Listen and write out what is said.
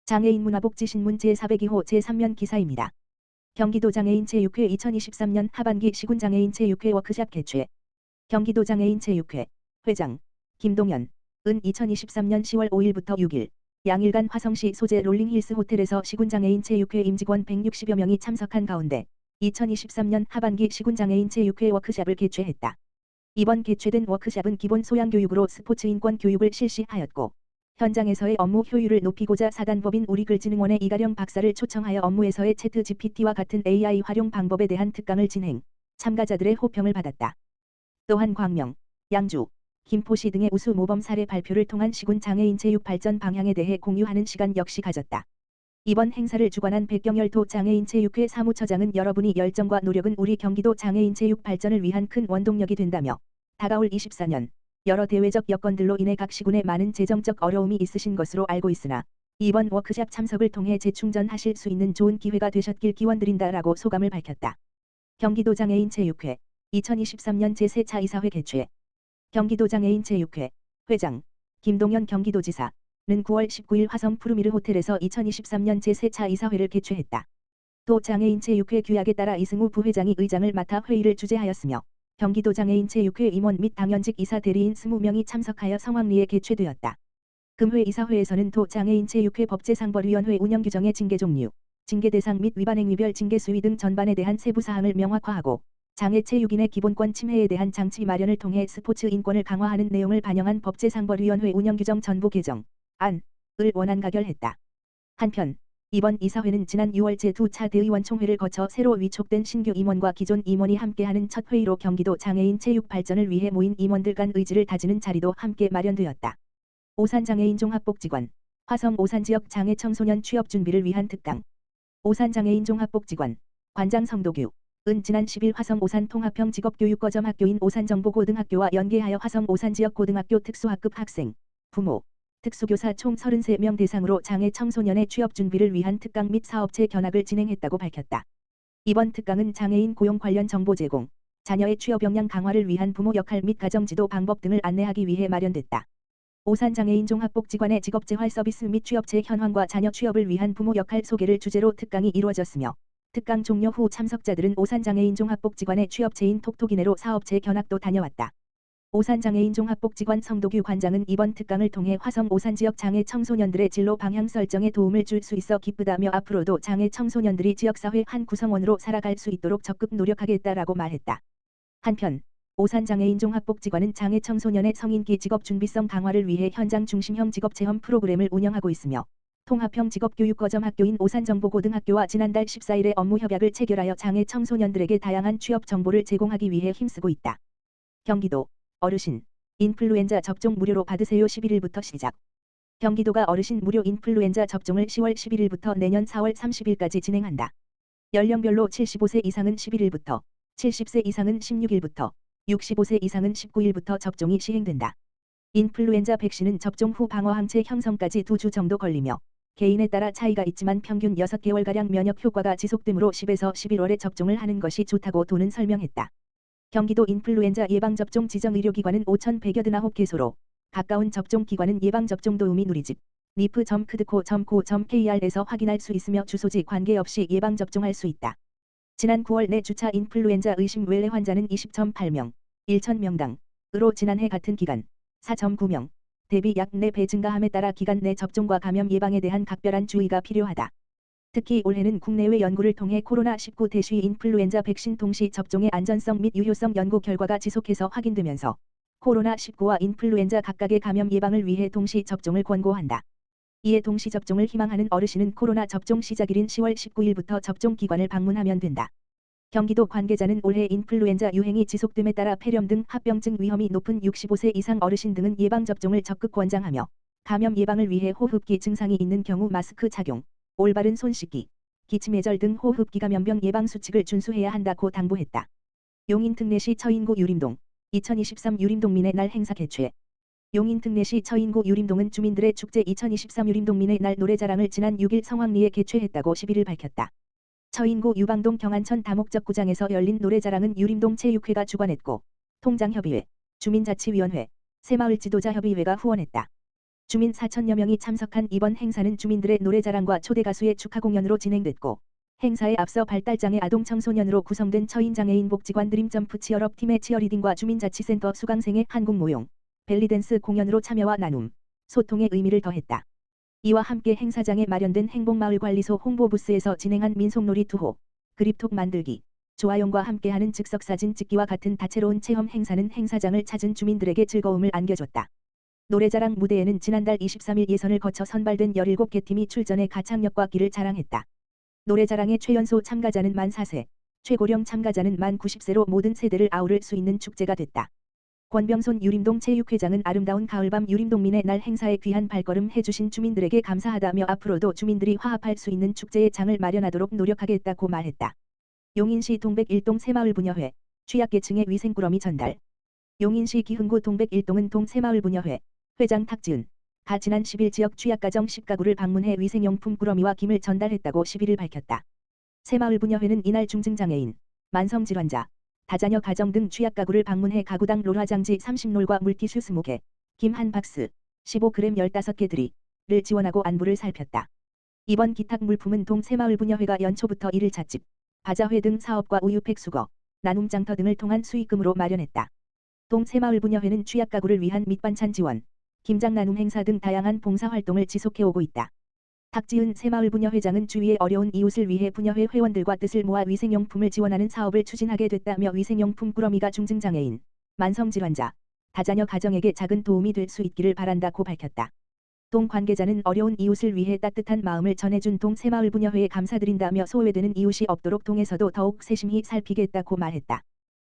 장애인 문화복지신문 제402호 제3면 기사입니다. 경기도 장애인 제6회 2023년 하반기 시군장애인 제6회 워크샵 개최. 경기도 장애인 제6회 회장 김동현 은 2023년 10월 5일부터 6일 양일간 화성시 소재 롤링힐스 호텔에서 시군장애인 제6회 임직원 160여 명이 참석한 가운데 2023년 하반기 시군장애인 제6회 워크샵을 개최했다. 이번 개최된 워크샵은 기본 소양 교육으로 스포츠 인권 교육을 실시하였고 현장에서의 업무 효율을 높이고자 사단법인 우리글지능원의 이가령 박사를 초청하여 업무에서의 채트 GPT와 같은 AI 활용 방법에 대한 특강을 진행, 참가자들의 호평을 받았다. 또한 광명, 양주, 김포시 등의 우수 모범 사례 발표를 통한 시군 장애인 체육 발전 방향에 대해 공유하는 시간 역시 가졌다. 이번 행사를 주관한 백경열도 장애인 체육회 사무처장은 여러분이 열정과 노력은 우리 경기도 장애인 체육 발전을 위한 큰 원동력이 된다며 다가올 24년 여러 대외적 여건들로 인해 각 시군에 많은 재정적 어려움이 있으신 것으로 알고 있으나 이번 워크샵 참석을 통해 재충전하실 수 있는 좋은 기회가 되셨길 기원드린다라고 소감을 밝혔다. 경기도 장애인 체육회 2023년 제3차 이사회 개최. 경기도 장애인 체육회 회장 김동현 경기도지사는 9월 19일 화성 푸르미르 호텔에서 2023년 제3차 이사회를 개최했다. 또 장애인 체육회 규약에 따라 이승우 부회장이 의장을 맡아 회의를 주재하였으며 경기도 장애인 체육회 임원 및 당연직 이사 대리인 20명이 참석하여 성황리에 개최되었다. 금회 이사회에서는 도 장애인 체육회 법제상벌위원회 운영 규정의 징계 종류, 징계 대상 및 위반 행위별 징계 수위 등 전반에 대한 세부 사항을 명확화하고 장애 체육인의 기본권 침해에 대한 장치 마련을 통해 스포츠 인권을 강화하는 내용을 반영한 법제상벌위원회 운영 규정 전부 개정 안을 원안 가결했다. 한편 이번 이사회는 지난 6월 제2차 대의원 총회를 거쳐 새로 위촉된 신규 임원과 기존 임원이 함께하는 첫 회의로 경기도 장애인 체육 발전을 위해 모인 임원들 간 의지를 다지는 자리도 함께 마련되었다. 오산장애인 종합복지관 화성 오산지역 장애 청소년 취업 준비를 위한 특강. 오산장애인 종합복지관 관장 성도규 은 지난 10일 화성 오산 통합형 직업교육거점 학교인 오산정보고등학교와 연계하여 화성 오산지역 고등학교 특수학급 학생, 부모, 특수교사 총 33명 대상으로 장애 청소년의 취업 준비를 위한 특강 및 사업체 견학을 진행했다고 밝혔다. 이번 특강은 장애인 고용 관련 정보 제공, 자녀의 취업 역량 강화를 위한 부모 역할 및 가정지도 방법 등을 안내하기 위해 마련됐다. 오산장애인 종합복지관의 직업재활 서비스 및 취업체 현황과 자녀 취업을 위한 부모 역할 소개를 주제로 특강이 이루어졌으며 특강 종료 후 참석자들은 오산장애인 종합복지관의 취업체인 톡톡이네로 사업체 견학도 다녀왔다. 오산장애인 종합복지관 성도규 관장은 이번 특강을 통해 화성 오산지역 장애 청소년들의 진로 방향 설정에 도움을 줄 수 있어 기쁘다며 앞으로도 장애 청소년들이 지역사회 한 구성원으로 살아갈 수 있도록 적극 노력하겠다라고 말했다. 한편 오산장애인 종합복지관은 장애 청소년의 성인기 직업준비성 강화를 위해 현장 중심형 직업체험 프로그램을 운영하고 있으며 통합형 직업교육거점 학교인 오산정보고등학교와 지난달 14일에 업무 협약을 체결하여 장애 청소년들에게 다양한 취업 정보를 제공하기 위해 힘쓰고 있다. 경기도 어르신 인플루엔자 접종 무료로 받으세요. 11일부터 시작. 경기도가 어르신 무료 인플루엔자 접종을 10월 11일부터 내년 4월 30일까지 진행한다. 연령별로 75세 이상은 11일부터, 70세 이상은 16일부터, 65세 이상은 19일부터 접종이 시행된다. 인플루엔자 백신은 접종 후 방어항체 형성까지 2주 정도 걸리며 개인에 따라 차이가 있지만 평균 6개월가량 면역 효과가 지속되므로 10에서 11월에 접종을 하는 것이 좋다고 도는 설명했다. 경기도 인플루엔자 예방접종 지정의료기관은 5,189개소로 가까운 접종기관은 예방접종 도우미 누리집 nif.kdco.co.kr에서 확인할 수 있으며 주소지 관계없이 예방접종할 수 있다. 지난 9월 내 주차 인플루엔자 의심 외래 환자는 20.8명, 1,000명당으로 지난해 같은 기간 4.9명 대비 약 4배 증가함에 따라 기간 내 접종과 감염 예방에 대한 각별한 주의가 필요하다. 특히 올해는 국내외 연구를 통해 코로나19 대쉬 인플루엔자 백신 동시 접종의 안전성 및 유효성 연구 결과가 지속해서 확인되면서 코로나19와 인플루엔자 각각의 감염 예방을 위해 동시 접종을 권고한다. 이에 동시 접종을 희망하는 어르신은 코로나 접종 시작일인 10월 19일부터 접종기관을 방문하면 된다. 경기도 관계자는 올해 인플루엔자 유행이 지속됨에 따라 폐렴 등 합병증 위험이 높은 65세 이상 어르신 등은 예방접종을 적극 권장하며 감염 예방을 위해 호흡기 증상이 있는 경우 마스크 착용, 올바른 손 씻기, 기침예절 등 호흡기 감염병 예방 수칙을 준수해야 한다고 당부했다. 용인 특례시 처인구 유림동 2023 유림동민의 날 행사 개최. 용인 특례시 처인구 유림동은 주민들의 축제 2023 유림동민의 날 노래자랑을 지난 6일 성황리에 개최했다고 11일 밝혔다. 처인구 유방동 경안천 다목적 구장에서 열린 노래자랑은 유림동 체육회가 주관했고 통장협의회, 주민자치위원회, 새마을 지도자협의회가 후원했다. 주민 4천여 명이 참석한 이번 행사는 주민들의 노래자랑과 초대 가수의 축하 공연으로 진행됐고 행사에 앞서 발달장애 아동 청소년으로 구성된 처인장애인 복지관 드림점프 치얼업 팀의 치어리딩과 주민자치센터 수강생의 한국무용, 벨리댄스 공연으로 참여와 나눔, 소통의 의미를 더했다. 이와 함께 행사장에 마련된 행복마을관리소 홍보부스에서 진행한 민속놀이 투호, 그립톡 만들기, 조화용과 함께하는 즉석사진 찍기와 같은 다채로운 체험 행사는 행사장을 찾은 주민들에게 즐거움을 안겨줬다. 노래자랑 무대에는 지난달 23일 예선을 거쳐 선발된 17개 팀이 출전해 가창력과 기를 자랑했다. 노래자랑의 최연소 참가자는 만 4세, 최고령 참가자는 만 90세로 모든 세대를 아우를 수 있는 축제가 됐다. 권병손 유림동 체육회장은 아름다운 가을밤 유림동민의 날 행사에 귀한 발걸음 해주신 주민들에게 감사하다며 앞으로도 주민들이 화합할 수 있는 축제의 장을 마련하도록 노력하겠다고 말했다. 용인시 동백 1동 새마을부녀회, 취약계층의 위생꾸러미 전달. 용인시 기흥구 동백 1동은 동새마을부녀회, 회장 탁지은, 가 지난 10일 지역 취약가정 10가구를 방문해 위생용품 꾸러미와 김을 전달했다고 11일 밝혔다. 새마을부녀회는 이날 중증장애인, 만성질환자, 다자녀 가정 등 취약가구를 방문해 가구당 롤화장지 30롤과 물티슈 20개, 김 한 박스, 15g 15개들이를 지원하고 안부를 살폈다. 이번 기탁 물품은 동새마을부녀회가 연초부터 1일차집, 바자회 등 사업과 우유팩 수거, 나눔장터 등을 통한 수익금으로 마련했다. 동새마을부녀회는 취약가구를 위한 밑반찬 지원, 김장 나눔 행사 등 다양한 봉사활동을 지속해오고 있다. 탁지은 새마을부녀회장은 주위의 어려운 이웃을 위해 부녀회 회원들과 뜻을 모아 위생용품을 지원하는 사업을 추진하게 됐다며 위생용품 꾸러미가 중증장애인, 만성질환자, 다자녀 가정에게 작은 도움이 될 수 있기를 바란다고 밝혔다. 동 관계자는 어려운 이웃을 위해 따뜻한 마음을 전해준 동새마을부녀회에 감사드린다며 소외되는 이웃이 없도록 동에서도 더욱 세심히 살피겠다고 말했다.